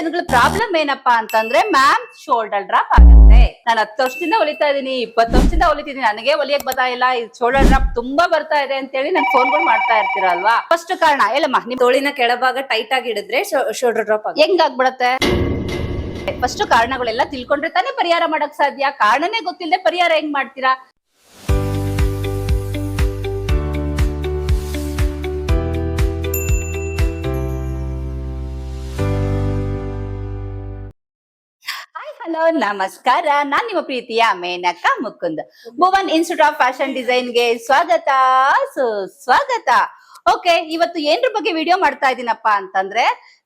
ಜನಗಳ ಪ್ರಾಬ್ಲಮ್ ಏನಪ್ಪಾ ಅಂತಂದ್ರೆ ಮ್ಯಾಮ್ ಶೋಲ್ಡರ್ ಡ್ರಾಪ್ ಆಗುತ್ತೆ. ನಾನು 10 ವರ್ಷದಿಂದ ಹೊಲಿತಾ ಇದೀನಿ, 20 ವರ್ಷದಿಂದ ಹೊಲಿತಿದೀನಿ, ನನಗೆ ಹೊಲಿಯಕ್ ಬರ್ತಾ ಇಲ್ಲ, ಈ ಶೋಲ್ಡರ್ ಡ್ರಾಪ್ ತುಂಬಾ ಬರ್ತಾ ಇದೆ ಅಂತ ಹೇಳಿ ನನ್ ಫೋನ್ಗಳು ಮಾಡ್ತಾ ಇರ್ತೀರಲ್ವಾ. ಫಸ್ಟ್ ಕಾರಣ ಹೇಳಮ್ಮ. ನಿಮ್ ತೋಳಿನ ಕೆಳಭಾಗ ಟೈಟ್ ಆಗಿ ಹಿಡಿದ್ರೆ ಶೋಲ್ಡರ್ ಡ್ರಾಪ್ ಆಗುತ್ತೆ. ಹೆಂಗಾಗ್ಬಿಡತ್ತೆ? ಫಸ್ಟ್ ಕಾರಣಗಳೆಲ್ಲ ತಿಳ್ಕೊಂಡ್ರೆ ತಾನೇ ಪರಿಹಾರ ಮಾಡಕ್ ಸಾಧ್ಯ. ಕಾರಣನೇ ಗೊತ್ತಿಲ್ಲದೆ ಪರಿಹಾರ ಹೆಂಗ್ ಮಾಡ್ತೀರಾ? ಹಲೋ ನಮಸ್ಕಾರ, ನಾನ್ ನಿಮ್ಮ ಪ್ರೀತಿಯ Menaka Mukund. Bhuvan institute of fashion design ಗೆ ಸ್ವಾಗತ, ಸುಸ್ವಾಗತ. ಓಕೆ, ಇವತ್ತು ಏನ್ರ ಬಗ್ಗೆ ವಿಡಿಯೋ ಮಾಡ್ತಾ ಇದೀನಪ್ಪ ಅಂತಂದ್ರೆ,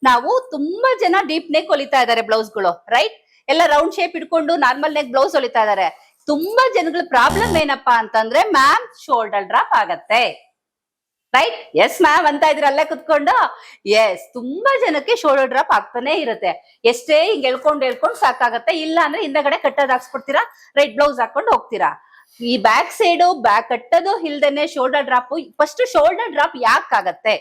ನಾವು ತುಂಬಾ ಜನ ಡೀಪ್ ನೆಕ್ ಹೊಲಿತಾ ಇದಾರೆ ಬ್ಲೌಸ್ಗಳು, ರೈಟ್? ಎಲ್ಲ ರೌಂಡ್ ಶೇಪ್ ಇಟ್ಕೊಂಡು ನಾರ್ಮಲ್ ನೆಕ್ ಬ್ಲೌಸ್ ಹೊಲಿತಾ ಇದಾರೆ. ತುಂಬಾ ಜನಗಳ ಪ್ರಾಬ್ಲಮ್ ಏನಪ್ಪಾ ಅಂತಂದ್ರೆ, ಮ್ಯಾಮ್ ಶೋಲ್ಡರ್ ಡ್ರಾಪ್ ಆಗತ್ತೆ, ರೈಟ್? ಎಸ್ ಮ್ಯಾಮ್ ಅಂತ ಇದ್ರೆ ಅಲ್ಲೇ ಕುತ್ಕೊಂಡು. ಎಸ್, ತುಂಬಾ ಜನಕ್ಕೆ ಶೋಲ್ಡರ್ ಡ್ರಾಪ್ ಆಗ್ತಾನೆ ಇರುತ್ತೆ. ಎಷ್ಟೇ ಹಿಂಗ್ ಎಳ್ಕೊಂಡು ಸಾಕಾಗತ್ತೆ. ಇಲ್ಲ ಅಂದ್ರೆ ಹಿಂದಗಡೆ ಕಟ್ಟೋದ್ ಹಾಕ್ಸ್ಬಿಡ್ತೀರಾ, ರೈಟ್? ಬ್ಲೌಸ್ ಹಾಕೊಂಡು ಹೋಗ್ತೀರಾ. ಈ ಬ್ಯಾಕ್ ಸೈಡು ಬ್ಯಾಕ್ ಕಟ್ಟೋದು ಇಲ್ದೇನೆ shoulder drop. First shoulder drop ಯಾಕೆ ಆಗತ್ತೆ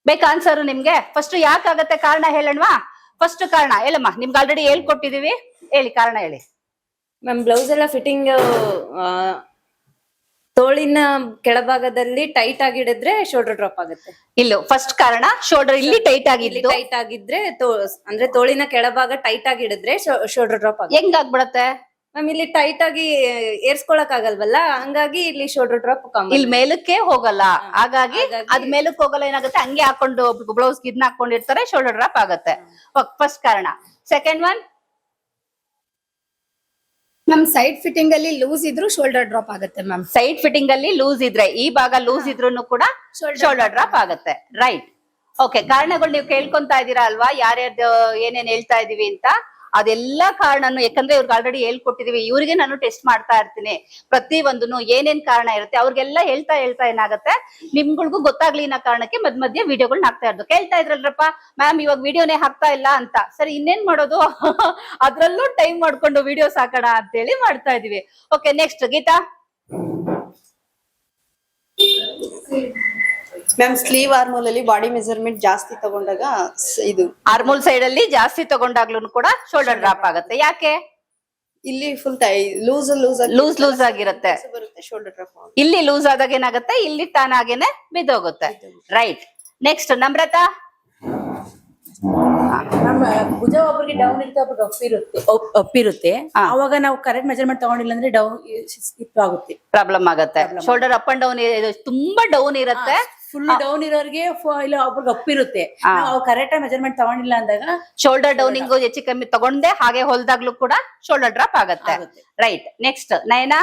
ಬೇಕಾ ಆನ್ಸರ್ ನಿಮ್ಗೆ? ಫಸ್ಟ್ ಯಾಕೆ ಆಗತ್ತೆ ಕಾರಣ ಹೇಳಣ್ವಾ? ಫಸ್ಟ್ ಕಾರಣ ಹೇಳಮ್ಮ. ನಿಮ್ಗೆ ಆಲ್ರೆಡಿ ಹೇಳ್ಕೊಟ್ಟಿದೀವಿ, ಹೇಳಿ ಕಾರಣ ಹೇಳಿ. ಮ್ಯಾಮ್, ಬ್ಲೌಸ್ ಎಲ್ಲ ಫಿಟ್ಟಿಂಗ್ ತೋಳಿನ ಕೆಳಭಾಗದಲ್ಲಿ ಟೈಟ್ ಆಗಿ ಹಿಡಿದ್ರೆ ಶೋಲ್ಡರ್ ಡ್ರಾಪ್ ಆಗುತ್ತೆ. ಇಲ್ಲೂ ಫಸ್ಟ್ ಕಾರಣ ಶೋಲ್ಡರ್ ಇಲ್ಲಿ ಟೈಟ್ ಆಗಿದ್ದು. ಟೈಟ್ ಆಗಿದ್ರೆ ಅಂದ್ರೆ ತೋಳಿನ ಕೆಳಭಾಗ ಟೈಟ್ ಆಗಿ ಹಿಡಿದ್ರೆ ಶೋಲ್ಡರ್ ಡ್ರಾಪ್ ಆಗುತ್ತೆ. ಹೆಂಗಾಗ್ಬಿಡತ್ತೆ ಮ್ಯಾಮ್? ಇಲ್ಲಿ ಟೈಟ್ ಆಗಿ ಏರ್ಸ್ಕೊಳಕ್ ಆಗಲ್ವಲ್ಲ, ಹಂಗಾಗಿ ಇಲ್ಲಿ ಶೋಲ್ಡರ್ ಡ್ರಾಪ್ ಇಲ್ಲಿ ಮೇಲಕ್ಕೆ ಹೋಗಲ್ಲ. ಹಾಗಾಗಿ ಅದ್ ಮೇಲಕ್ಕೆ ಹೋಗಲ್ಲ, ಏನಾಗುತ್ತೆ ಹಂಗೆ ಹಾಕೊಂಡು ಬ್ಲೌಸ್ ಇದನ್ನ ಹಾಕೊಂಡಿರ್ತಾರೆ, ಶೋಲ್ಡರ್ ಡ್ರಾಪ್ ಆಗತ್ತೆ. ಫಸ್ಟ್ ಕಾರಣ. Second one, ma'am side fitting ಅಲ್ಲಿ ಲೂಸ್ ಇದ್ರು ಶೋಲ್ಡರ್ ಡ್ರಾಪ್ ಆಗುತ್ತೆ ಮ್ಯಾಮ್. ಸೈಡ್ ಫಿಟ್ಟಿಂಗ್ ಅಲ್ಲಿ ಲೂಸ್ ಇದ್ರೆ, ಈ ಭಾಗ ಲೂಸ್ ಇದ್ರು ಕೂಡ ಶೋಲ್ಡರ್ ಡ್ರಾಪ್ ಆಗುತ್ತೆ, ರೈಟ್? ಓಕೆ, ಕಾರಣಗಳು ನೀವು ಕೇಳ್ಕೊಂತಾ ಇದೀರಾ ಅಲ್ವಾ, ಯಾರ್ಯಾರ್ದು ಏನೇನ್ ಹೇಳ್ತಾ ಇದೀವಿ ಅಂತ. ಅದೆಲ್ಲಾ ಕಾರಣನು, ಯಾಕಂದ್ರೆ ಇವ್ರಿಗೆ ಆಲ್ರೆಡಿ ಹೇಳ್ಕೊಟ್ಟಿದೀವಿ. ಇವ್ರಿಗೆ ನಾನು ಟೆಸ್ಟ್ ಮಾಡ್ತಾ ಇರ್ತೀನಿ ಪ್ರತಿ ಒಂದನು, ಏನೇನ್ ಕಾರಣ ಇರುತ್ತೆ ಅವ್ರಿಗೆಲ್ಲ ಹೇಳ್ತಾ ಏನಾಗತ್ತೆ, ನಿಮ್ಗಳಿಗೂ ಗೊತ್ತಾಗ್ಲಿ ಅನ್ನೋ ಕಾರಣಕ್ಕೆ ಮಧ್ಯ ವಿಡಿಯೋಗಳನ್ನ ಹಾಕ್ತಾ ಇರೋದು. ಕೇಳ್ತಾ ಇದ್ರಲ್ರಪ್ಪ ಮ್ಯಾಮ್ ಇವಾಗ ವಿಡಿಯೋನೇ ಹಾಕ್ತಾ ಇಲ್ಲ ಅಂತ. ಸರಿ, ಇನ್ನೇನ್ ಮಾಡೋದು? ಅದ್ರಲ್ಲೂ ಟೈಮ್ ಮಾಡ್ಕೊಂಡು ವಿಡಿಯೋಸ್ ಹಾಕೋಣ ಅಂತ ಹೇಳಿ ಮಾಡ್ತಾ ಇದೀವಿ. Okay, next Geeta. Ma'am, sleeve armhole ಅಲ್ಲಿ ಬಾಡಿ ಮೆಜರ್ಮೆಂಟ್ ಜಾಸ್ತಿ ತಗೊಂಡಾಗ ಇದು ಆರ್ಮೋಲ್ ಸೈಡ್ ಅಲ್ಲಿ ಜಾಸ್ತಿ ತಗೊಂಡಾಗ್ಲೂ ಕೂಡ ಶೋಲ್ಡರ್ ಡ್ರಾಪ್ ಆಗುತ್ತೆ. ಯಾಕೆ? ಇಲ್ಲಿ ಫುಲ್ ಲೂಸ್ ಆಗಿರುತ್ತೆ. ಬರುತ್ತೆ ಶೋಲ್ಡರ್ ಡ್ರಾಪ್. ಇಲ್ಲಿ ಲೂಸ್ ಆದಾಗ ಏನಾಗುತ್ತೆ, ಇಲ್ಲಿ ತಾನಾಗೇನೆ ಬಿದ್ದೋಗುತ್ತೆ, ರೈಟ್? ನೆಕ್ಸ್ಟ್ ನಮ್ರತಾ. ಭುಜ ಒಬ್ಬರಿಗೆ ಡೌನ್ ಇರುತ್ತೆ, ಒಬ್ಬರಿಗೆ ಅಪ್ ಇರುತ್ತೆ. ಅವಾಗ ನಾವು ಕರೆಕ್ಟ್ ಮೆಜರ್ಮೆಂಟ್ ತಗೊಂಡಿಲ್ಲ ಅಂದ್ರೆ ಡೌನ್ ಸ್ಕಿಪ್ ಆಗುತ್ತೆ, ಪ್ರಾಬ್ಲಮ್ ಆಗುತ್ತೆ. ಶೋಲ್ಡರ್ ಅಪ್ ಅಂಡ್ ಡೌನ್ ತುಂಬಾ ಡೌನ್ ಇರುತ್ತೆ. ಫುಲ್ ಡೌನ್ ಇರೋರಿಗೆ ಇಲ್ಲ ಒಬ್ರಿಗೆ ಅಪ್ ಇರುತ್ತೆ. ನಾವು ಕರೆಕ್ಟ್ ಮೆಜರ್ಮೆಂಟ್ ತಗೊಂಡಿಲ್ಲ ಅಂದಾಗ ಶೋಲ್ಡರ್ ಡೌನಿಂಗ್ ಹೆಚ್ಚು ಕಮ್ಮಿ ತಗೊಂಡೆ ಹಾಗೆ ಹೊಲ್ದಾಗ್ಲೂ ಕೂಡ ಶೋಲ್ಡರ್ ಡ್ರಾಪ್ ಆಗುತ್ತೆ, right? Next Nayana.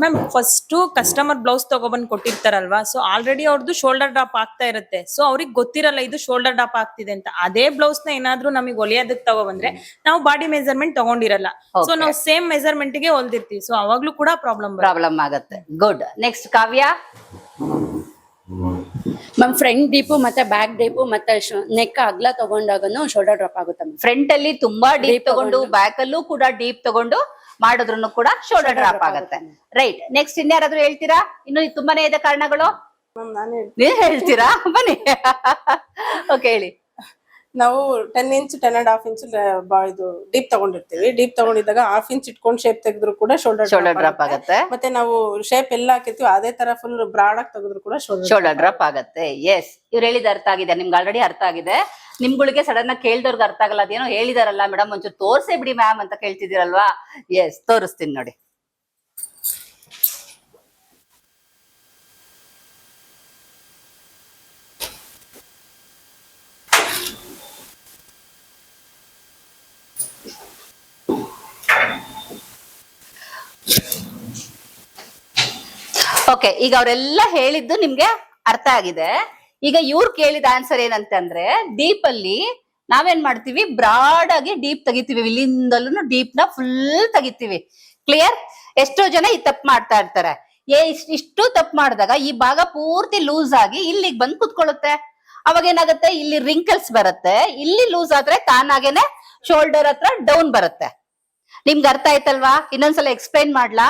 Ma'am, first customer blouse ತಗೊಬಂದ್ ಕೊಟ್ಟಿರ್ತಾರಲ್ವಾ, ಸೊ ಆಲ್ರೆಡಿ ಅವ್ರದ್ದು ಶೋಲ್ಡರ್ ಡ್ರಾಪ್ ಆಗ್ತಾ ಇರುತ್ತೆ. ಸೊ ಅವ್ರಿಗೆ ಗೊತ್ತಿರಲ್ಲ ಇದು ಶೋಲ್ಡರ್ ಡ್ರಾಪ್ ಆಗ್ತಿದೆ ಅಂತ. ಅದೇ ಬ್ಲೌಸ್ ನ ಏನಾದ್ರೂ ನಮಗೆ ಹೊಲಿಯೋದಕ್ಕೆ ತಗೊಬಂದ್ರೆ ನಾವು ಬಾಡಿ ಮೆಜರ್ಮೆಂಟ್ ತಗೊಂಡಿರಲ್ಲ, ಸೊ ನಾವು ಸೇಮ್ ಮೆಜರ್ಮೆಂಟ್ ಗೆ ಹೊಲ್ದಿರ್ತೀವಿ. ಸೊ ಅವಾಗ್ಲೂ ಕೂಡ ಪ್ರಾಬ್ಲಮ್ ಆಗುತ್ತೆ. ಗುಡ್. ನೆಕ್ಸ್ಟ್ ಕಾವ್ಯ. ಮ್ಯಾಮ್, ಫ್ರಂಟ್ ಡೀಪು ಮತ್ತೆ ಬ್ಯಾಕ್ ಡೀಪು ಮತ್ತೆ ನೆಕ್ ಅಗ್ಲ ತಗೊಂಡಾಗನು ಶೋಲ್ಡರ್ ಡ್ರಾಪ್ ಆಗುತ್ತೆ. ಫ್ರಂಟ್ ಅಲ್ಲಿ ತುಂಬಾ ಡೀಪ್ ತಗೊಂಡು ಬ್ಯಾಕ್ ಅಲ್ಲೂ ಕೂಡ ಡೀಪ್ ತಗೊಂಡು ಮಾಡಿದ್ರು ಕೂಡ ಶೋಲ್ಡರ್ ಡ್ರಾಪ್ ಆಗುತ್ತೆ, ರೈಟ್? ನೆಕ್ಸ್ಟ್ ಇನ್ಯಾರಾದ್ರೂ ಹೇಳ್ತೀರಾ? ಇನ್ನು ತುಂಬಾನೇ ಇದೆ ಕಾರಣಗಳು, ನೀವ್ ಹೇಳ್ತೀರಾ? ಬನ್ನಿ. ಓಕೆ, ಹೇಳಿ. ನಾವು 10 ಇಂಚ್ 10.5 ಇಂಚ್ ಇದು ಡೀಪ್ ತಗೊಂಡಿರ್ತೀವಿ. ಡೀಪ್ ತಗೊಂಡಿದ್ದಾಗ 1/2 ಇಂಚ್ ಇಟ್ಕೊಂಡು ಶೇಪ್ ತೆಗೆದ್ರು ಕೂಡ ಶೋಲ್ಡರ್ ಡ್ರಾಪ್ ಆಗುತ್ತೆ. ಮತ್ತೆ ನಾವು ಶೇಪ್ ಎಲ್ಲ ಹಾಕಿರ್ತೀವಿ ಅದೇ ತರ ಫುಲ್ ಬ್ರಾಡ್ ಆಗಿ ತೆಗೆದ್ರು ಕೂಡ ಶೋಲ್ಡರ್ ಡ್ರಾಪ್ ಆಗುತ್ತೆ. ಎಸ್, ಇವ್ರು ಹೇಳಿದ ಅರ್ಥ ಆಗಿದೆ ನಿಮ್ಗೆ, ಆಲ್ರೆಡಿ ಅರ್ಥ ಆಗಿದೆ. ನಿಮ್ಗಳಿಗೆ ಸಡನ್ ಆಗಿ ಕೇಳ್ದವ್ರಿಗೆ ಅರ್ಥ ಆಗಲ್ಲ. ಅದೇನೋ ಹೇಳಿದಾರಲ್ಲ ಮೇಡಮ್, ಒಂಚೂರು ತೋರ್ಸೇ ಬಿಡಿ ಮ್ಯಾಮ್ ಅಂತ ಕೇಳ್ತಿದ್ದೀರಲ್ವಾ? ಎಸ್, ತೋರಿಸ್ತೀನಿ ನೋಡಿ. ಓಕೆ, ಈಗ ಅವರೆಲ್ಲ ಹೇಳಿದ್ದು ನಿಮ್ಗೆ ಅರ್ಥ ಆಗಿದೆ. ಈಗ ಇವ್ರು ಕೇಳಿದ ಆನ್ಸರ್ ಏನಂತಂದ್ರೆ, ಡೀಪ್ ಅಲ್ಲಿ ನಾವೇನ್ ಮಾಡ್ತೀವಿ, ಬ್ರಾಡ್ ಆಗಿ ಡೀಪ್ ತೆಗಿತೀವಿ. ಇಲ್ಲಿಂದಲೂ ಡೀಪ್ ನ ಫುಲ್ ತೆಗಿತೀವಿ. ಕ್ಲಿಯರ್? ಎಷ್ಟೋ ಜನ ಈ ತಪ್ಪು ಮಾಡ್ತಾ ಇರ್ತಾರೆ. ಇಷ್ಟು ತಪ್ಪು ಮಾಡಿದಾಗ ಈ ಭಾಗ ಪೂರ್ತಿ ಲೂಸ್ ಆಗಿ ಇಲ್ಲಿಗೆ ಬಂದು ಕುತ್ಕೊಳ್ಳುತ್ತೆ. ಅವಾಗ ಏನಾಗುತ್ತೆ, ಇಲ್ಲಿ ರಿಂಕಲ್ಸ್ ಬರುತ್ತೆ. ಇಲ್ಲಿ ಲೂಸ್ ಆದ್ರೆ ತಾನಾಗೇನೆ ಶೋಲ್ಡರ್ ಹತ್ರ ಡೌನ್ ಬರುತ್ತೆ. ನಿಮ್ಗೆ ಅರ್ಥ ಆಯ್ತಲ್ವಾ? ಇನ್ನೊಂದ್ಸಲ ಎಕ್ಸ್ಪ್ಲೈನ್ ಮಾಡ್ಲಾ?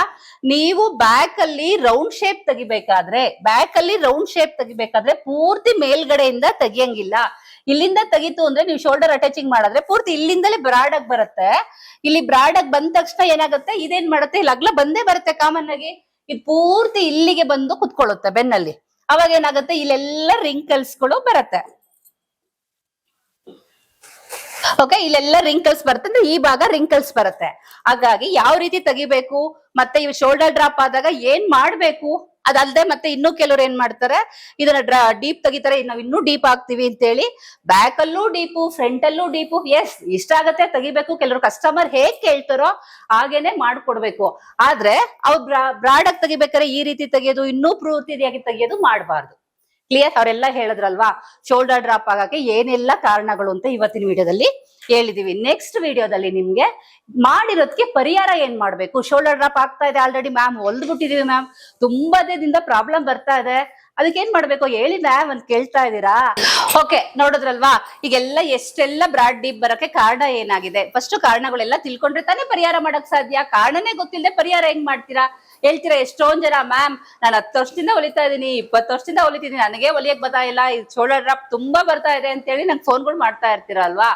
ನೀವು ಬ್ಯಾಕ್ ಅಲ್ಲಿ ರೌಂಡ್ ಶೇಪ್ ತೆಗಿಬೇಕಾದ್ರೆ ಪೂರ್ತಿ ಮೇಲ್ಗಡೆಯಿಂದ ತೆಗಿಯಂಗಿಲ್ಲ. ಇಲ್ಲಿಂದ ತೆಗಿತು ಅಂದ್ರೆ ನೀವು ಶೋಲ್ಡರ್ ಅಟ್ಯಾಚಿಂಗ್ ಮಾಡಿದ್ರೆ ಪೂರ್ತಿ ಇಲ್ಲಿಂದಲೇ ಬ್ರಾಡ್ ಆಗಿ ಬರುತ್ತೆ. ಇಲ್ಲಿ ಬ್ರಾಡ್ ಆಗಿ ಬಂದ ತಕ್ಷಣ ಏನಾಗುತ್ತೆ, ಇದೇನ್ ಮಾಡುತ್ತೆ, ಇಲ್ಲಿ ಅಗ್ಲ ಬಂದೇ ಬರುತ್ತೆ ಕಾಮನ್ ಆಗಿ. ಇದು ಪೂರ್ತಿ ಇಲ್ಲಿಗೆ ಬಂದು ಕುತ್ಕೊಳ್ಳುತ್ತೆ ಬೆನ್ನಲ್ಲಿ. ಅವಾಗ ಏನಾಗುತ್ತೆ, ಇಲ್ಲೆಲ್ಲ ರಿಂಕಲ್ಸ್ಗಳು ಬರುತ್ತೆ. ಓಕೆ, ಇಲ್ಲೆಲ್ಲ ರಿಂಕಲ್ಸ್ ಬರುತ್ತೆ ಅಂದ್ರೆ ಈ ಭಾಗ ರಿಂಕಲ್ಸ್ ಬರುತ್ತೆ. ಹಾಗಾಗಿ ಯಾವ ರೀತಿ ತೆಗಿಬೇಕು, ಮತ್ತೆ ಇವ್ ಶೋಲ್ಡರ್ ಡ್ರಾಪ್ ಆದಾಗ ಏನ್ ಮಾಡ್ಬೇಕು, ಅದಲ್ದೆ ಮತ್ತೆ ಇನ್ನೂ ಕೆಲವ್ರು ಏನ್ ಮಾಡ್ತಾರೆ, ಇದನ್ನ ಡೀಪ್ ತೆಗಿತಾರೆ, ನಾವ್ ಇನ್ನೂ ಡೀಪ್ ಆಗ್ತೀವಿ ಅಂತ ಹೇಳಿ ಬ್ಯಾಕ್ ಅಲ್ಲೂ ಡೀಪು, ಫ್ರಂಟ್ ಅಲ್ಲೂ ಡೀಪು. ಎಸ್, ಇಷ್ಟ ಆಗತ್ತೆ ತೆಗಿಬೇಕು. ಕೆಲವರು ಕಸ್ಟಮರ್ ಹೇಗ್ ಕೇಳ್ತಾರೋ ಹಾಗೇನೆ ಮಾಡ್ಕೊಡ್ಬೇಕು. ಆದ್ರೆ ಅವ್ರು ಬ್ರಾಡ್ ಆಗಿ ತೆಗಿಬೇಕಾದ್ರೆ ಈ ರೀತಿ ತೆಗಿಯೋದು, ಇನ್ನೂ ಪೂರ್ತಿಯಾಗಿ ತೆಗಿಯೋದು ಮಾಡಬಾರ್ದು. ಕ್ಲಿಯರ್? ಅವರೆಲ್ಲ ಹೇಳಿದ್ರಲ್ವಾ ಶೋಲ್ಡರ್ ಡ್ರಾಪ್ ಆಗಕ್ಕೆ ಏನೆಲ್ಲ ಕಾರಣಗಳು ಅಂತ ಇವತ್ತಿನ ವಿಡಿಯೋದಲ್ಲಿ ಹೇಳಿದೀವಿ. ನೆಕ್ಸ್ಟ್ ವಿಡಿಯೋದಲ್ಲಿ ನಿಮ್ಗೆ ಮಾಡಿರೋದಕ್ಕೆ ಪರಿಹಾರ ಏನ್ ಮಾಡ್ಬೇಕು. ಶೋಲ್ಡರ್ ಡ್ರಾಪ್ ಆಗ್ತಾ ಇದೆ ಆಲ್ರೆಡಿ ಮ್ಯಾಮ್, ಹೊಲ್ದ್ಬಿಟ್ಟಿದೀವಿ ಮ್ಯಾಮ್, ತುಂಬಾ ದಿನದಿಂದ ಪ್ರಾಬ್ಲಮ್ ಬರ್ತಾ ಇದೆ, ಅದಕ್ಕೆ ಏನ್ ಮಾಡ್ಬೇಕು ಹೇಳಿ ಮ್ಯಾಮ್ ಅಂತ ಕೇಳ್ತಾ ಇದ್ದೀರಾ. ಓಕೆ, ನೋಡಿದ್ರಲ್ವಾ ಈಗೆಲ್ಲ ಎಷ್ಟೆಲ್ಲ ಬ್ರಾಡ್ ಡೀಪ್ ಬರಕ್ಕೆ ಕಾರಣ ಏನಾಗಿದೆ. ಫಸ್ಟ್ ಕಾರಣಗಳೆಲ್ಲ ತಿಳ್ಕೊಂಡ್ರೆ ತಾನೇ ಪರಿಹಾರ ಮಾಡಕ್ ಸಾಧ್ಯ. ಕಾರಣನೇ ಗೊತ್ತಿಲ್ಲದೆ ಪರಿಹಾರ ಹೆಂಗ್ ಮಾಡ್ತೀರಾ ಹೇಳ್ತೀರಾ. ಎಷ್ಟೊಂದ್ ಜನ ಮ್ಯಾಮ್ ನಾನು 10 ವರ್ಷದಿಂದ ಹೊಲಿತಾ ಇದೀನಿ, 20 ವರ್ಷದಿಂದ ಹೊಲಿತಿದೀನಿ, ನನಗೆ ಹೊಲಿಯಕ್ ಬರ್ತಾ ಇಲ್ಲ, ಈ ಶೋಲ್ಡರ್ ಡ್ರಾಪ್ ತುಂಬಾ ಬರ್ತಾ ಇದೆ ಅಂತ ಹೇಳಿ ನಂಗೆ ಫೋನ್ಗಳು ಮಾಡ್ತಾ ಇರ್ತೀರಾ ಅಲ್ವಾ.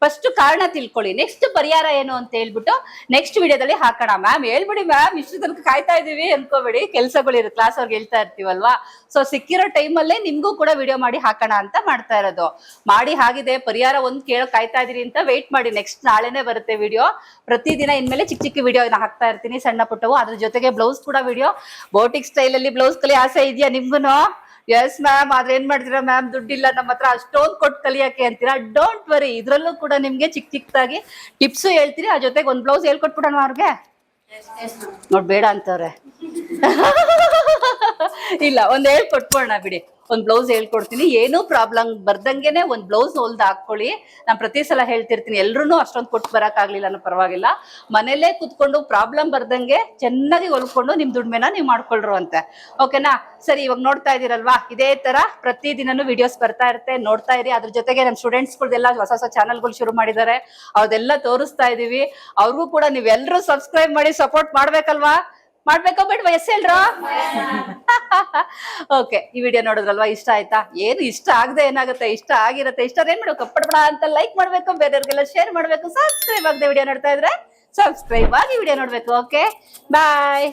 ಫಸ್ಟ್ ಕಾರಣ ತಿಳ್ಕೊಳ್ಳಿ, ನೆಕ್ಸ್ಟ್ ಪರಿಹಾರ ಏನು ಅಂತ ಹೇಳ್ಬಿಟ್ಟು ನೆಕ್ಸ್ಟ್ ವಿಡಿಯೋದಲ್ಲಿ ಹಾಕೋಣ. ಮ್ಯಾಮ್ ಹೇಳ್ಬಿಡಿ ಮ್ಯಾಮ್, ಇಷ್ಟು ತನಕ ಕಾಯ್ತಾ ಇದೀವಿ ಅನ್ಕೋಬೇಡಿ, ಕೆಲ್ಸಗಳಿರು, ಕ್ಲಾಸ್ ಅವ್ರಿಗೆ ಹೇಳ್ತಾ ಇರ್ತೀವಲ್ವಾ. ಸೊ ಸಿಕ್ಕಿರೋ ಟೈಮಲ್ಲೇ ನಿಮ್ಗೂ ಕೂಡ ವಿಡಿಯೋ ಮಾಡಿ ಹಾಕೋಣ ಅಂತ ಮಾಡ್ತಾ ಇರೋದು. ಮಾಡಿ ಆಗಿದೆ, ಪರಿಹಾರ ಒಂದ್ ಕೇಳಕ್ ಕಾಯ್ತಾ ಇದೀನಿ ಅಂತ ವೆಯ್ಟ್ ಮಾಡಿ, ನೆಕ್ಸ್ಟ್ ನಾಳೆನೆ ಬರುತ್ತೆ ವಿಡಿಯೋ. ಪ್ರತಿದಿನ ಇನ್ಮೇಲೆ ಚಿಕ್ಕ ಚಿಕ್ಕ ವಿಡಿಯೋ ಹಾಕ್ತಾ ಇರ್ತೀನಿ, ಸಣ್ಣ ಪುಟ್ಟವು. ಅದ್ರ ಜೊತೆಗೆ ಬ್ಲೌಸ್ ಕೂಡ ವಿಡಿಯೋ. ಬೋಟಿಕ್ ಸ್ಟೈಲ್ ಅಲ್ಲಿ ಬ್ಲೌಸ್ ಕಲಿ ಆಸೆ ಇದೆಯಾ ನಿಮ್ಗುನು? ಎಸ್ ಮ್ಯಾಮ್, ಆದ್ರೆ ಏನ್ ಮಾಡ್ತೀರಾ ಮ್ಯಾಮ್, ದುಡ್ಡಿಲ್ಲ ನಮ್ಮ ಹತ್ರ ಅಷ್ಟೊಂದು ಕೊಟ್ಟು ಕಲಿಯಕ್ಕೆ ಅಂತೀರಾ. ಡೋಂಟ್ ವರಿ, ಇದ್ರಲ್ಲೂ ಕೂಡ ನಿಮ್ಗೆ ಚಿಕ್ಕ ಚಿಕ್ಕದಾಗಿ ಟಿಪ್ಸು ಹೇಳ್ತೀನಿ. ಆ ಜೊತೆಗೆ ಒಂದ್ ಬ್ಲೌಸ್ ಹೇಳ್ಕೊಟ್ಬಿಡೋಣ ಅವ್ರಿಗೆ. ನೋಡ್ಬೇಡ ಅಂತವ್ರೆ. ಇಲ್ಲ, ಒಂದ್ ಹೇಳ್ಕೊಟ್ಬಿಡೋಣ ಬಿಡಿ. ಒಂದ್ ಬ್ಲೌಸ್ ಹೇಳ್ಕೊಡ್ತೀನಿ, ಏನೂ ಪ್ರಾಬ್ಲಮ್ ಬರ್ದಂಗೆನೆ ಒಂದ್ ಬ್ಲೌಸ್ ಹೊಲ್ದ್ ಹಾಕೊಳ್ಳಿ. ನಾನ್ ಪ್ರತಿ ಸಲ ಹೇಳ್ತಿರ್ತೀನಿ, ಎಲ್ರು ಅಷ್ಟೊಂದು ಕೊಟ್ಟು ಬರಕ್ ಆಗ್ಲಿಲ್ಲ ಅನ್ನೋ ಪರವಾಗಿಲ್ಲ, ಮನೇಲೆ ಕುತ್ಕೊಂಡು ಪ್ರಾಬ್ಲಮ್ ಬರ್ದಂಗೆ ಚೆನ್ನಾಗಿ ಹೊಲ್ಕೊಂಡು ನಿಮ್ ದುಡ್ಮೆನ ನೀವ್ ಮಾಡ್ಕೊಳ್ರು ಅಂತೆ. ಓಕೆನಾ? ಸರಿ, ಇವಾಗ ನೋಡ್ತಾ ಇದೀರಲ್ವಾ, ಇದೇ ತರ ಪ್ರತಿದಿನನೂ ವಿಡಿಯೋಸ್ ಬರ್ತಾ ಇರುತ್ತೆ, ನೋಡ್ತಾ ಇರಿ. ಅದ್ರ ಜೊತೆಗೆ ನಮ್ ಸ್ಟೂಡೆಂಟ್ಸ್ಗಳ್ದೆಲ್ಲ ಹೊಸ ಹೊಸ ಚಾನಲ್ಗಳು ಶುರು ಮಾಡಿದ್ದಾರೆ, ಅವ್ರದೆಲ್ಲ ತೋರಿಸ್ತಾ ಇದೀವಿ. ಅವ್ರಿಗೂ ಕೂಡ ನೀವೆಲ್ಲರೂ ಸಬ್ಸ್ಕ್ರೈಬ್ ಮಾಡಿ ಸಪೋರ್ಟ್ ಮಾಡ್ಬೇಕಲ್ವಾ? ಮಾಡ್ಬೇಕೋ ಬೇಡವಾ? ಎಸ್ ಹೇಳ್ರ? ಓಕೆ, ಈ ವಿಡಿಯೋ ನೋಡಿದ್ರಲ್ವಾ, ಇಷ್ಟ ಆಯ್ತಾ? ಏನು ಇಷ್ಟ ಆಗದೆ ಏನಾಗುತ್ತೆ, ಇಷ್ಟ ಆಗಿರುತ್ತೆ. ಇಷ್ಟ ಏನ್ ಮಾಡ್ಬೇಕು, ಪಡ್ಬಡ ಅಂತ ಲೈಕ್ ಮಾಡ್ಬೇಕು, ಬೇರೆಯವ್ರಿಗೆಲ್ಲ ಶೇರ್ ಮಾಡ್ಬೇಕು. ಸಬ್ಸ್ಕ್ರೈಬ್ ಆಗದೆ ವಿಡಿಯೋ ನೋಡ್ತಾ ಇದ್ರೆ ಸಬ್ಸ್ಕ್ರೈಬ್ ಆಗಿ ವಿಡಿಯೋ ನೋಡ್ಬೇಕು. ಓಕೆ, ಬಾಯ್.